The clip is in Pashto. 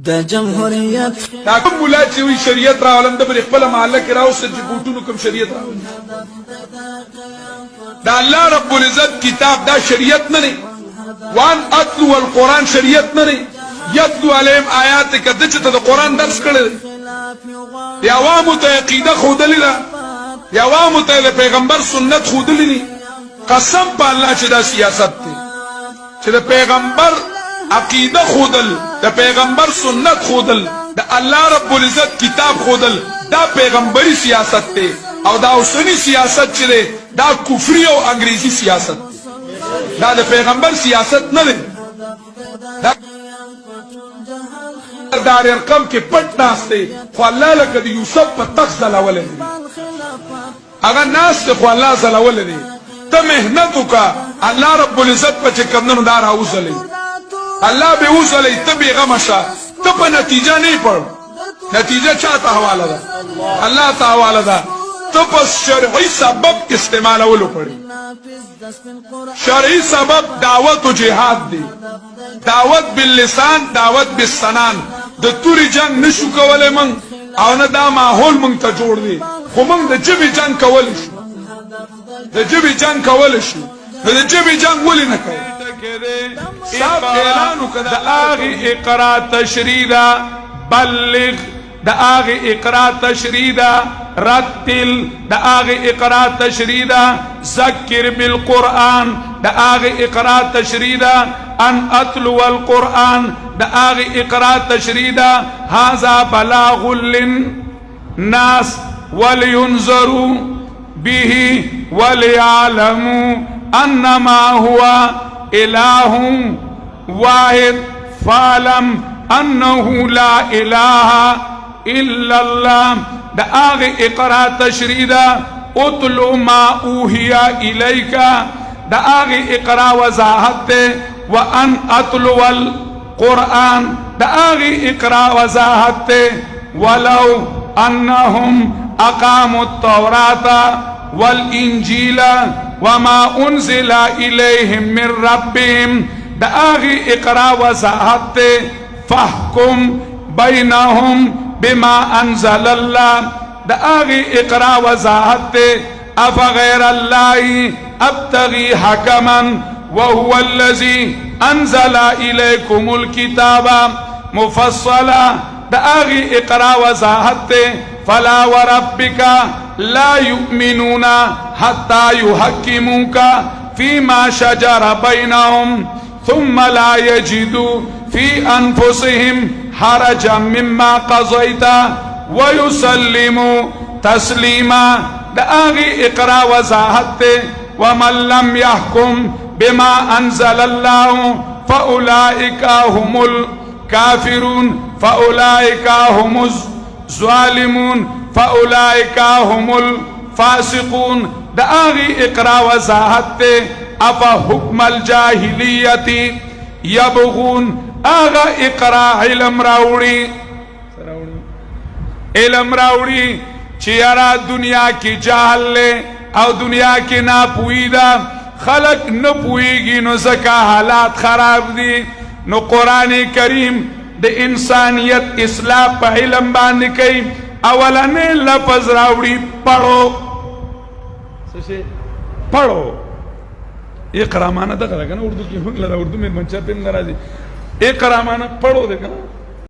د جمهوریت دا کوم مولا چې وی شریعت راولم د بل خپل محله کې راوستل چې بوټونو کوم شریعت راولم دا الله رب العزت کتاب دا شریعت نه نه وان اتلو القرآن شریعت نه نه یتلو علیهم آیات کده چې د قرآن درس کړي دی عوامو ته عقیده خودلې ده دی عوامو ته د پیغمبر سنت خودلې دي قسم په الله چې دا سیاست دی چې د پیغمبر عقیده خودل د پیغمبر سنت خودل د الله رب العزت کتاب خودل دا پیغمبري سیاست دی او دا اوسنی سیاست چې دی دا کفری او انګریزي سیاست دا د پیغمبر سیاست نه دی دار ارقم کې پټ ناشته خو الله لکه د یوسف په تخت زلول دی هغه ناشته خو الله زلول دی ته مهنت وکا الله رب العزت په چې کمنو دار اوسلې الله به اوسلې ته به غمشه ته په نتیجه نه پړ نتیجه چاته حواله ده الله تعالی حواله ده ته په شرعي سبب استعمالولو پړي شرعي سبب دعوت او جهاد دی دعوت باللسان دعوت بالسنان د توري جنگ نشو کولای من او نه دا ماحول من ته جوړ دی خو من د جبي جنگ کول شو د جبي جنگ کول شو د جبي جنگ ولې نه کوي صاحب اعلان وکړه د اغه اقرا تشریدا بلغ د اغه اقرا تشریدا رتل د اغه اقرا تشریدا ذکر بالقران د اغه اقرا تشریدا ان اتلو القران د اغه اقرا تشریدا هذا بلاغ للناس ولينذروا به وليعلموا انما هو اله واحد فاعلم انه لا اله الا الله د اغه اقرا تشریدا اتلو ما اوحي اليك د اغه اقرا وضاحت وان اتلو القران د اغه اقرا وضاحت ولو انهم اقاموا التوراة والانجيل وما انزل اليهم من ربهم د اغه اقرا وضاحت فاحكم بينهم بما انزل الله د اغه اقرا وضاحت افغير الله ابتغي حكما وهو الذي انزل اليكم الكتاب مفصلا د اغه اقرا وضاحت فلا وربك لا يؤمنون حتى يحكموك فيما شجر بينهم ثم لا يجدوا في انفسهم حرجا مما قضيت ويسلموا تسليما د اغه اقرا وضاحت ومن لم يحكم بما انزل الله فاولئك هم الكافرون فاولئك هم الظالمون فاولئك هم الفاسقون د اغه اقرا وضاحت افا حكم الجاهليه يبغون اغا اقرا علم راوڑی علم راوڑی چیارا دنیا کی جاہل لے او دنیا کی نا پویدہ خلق نو پویگی نو زکا حالات خراب دی نو قرآن کریم د انسانیت اصلاح پا علم باندې کئی اولنے لفظ راوڑی پڑھو پڑھو اقرا مانا دقا لگا نا اردو کی حکل اردو میں منچا پیم نرازی اقرا مانا پڑھو دیکھا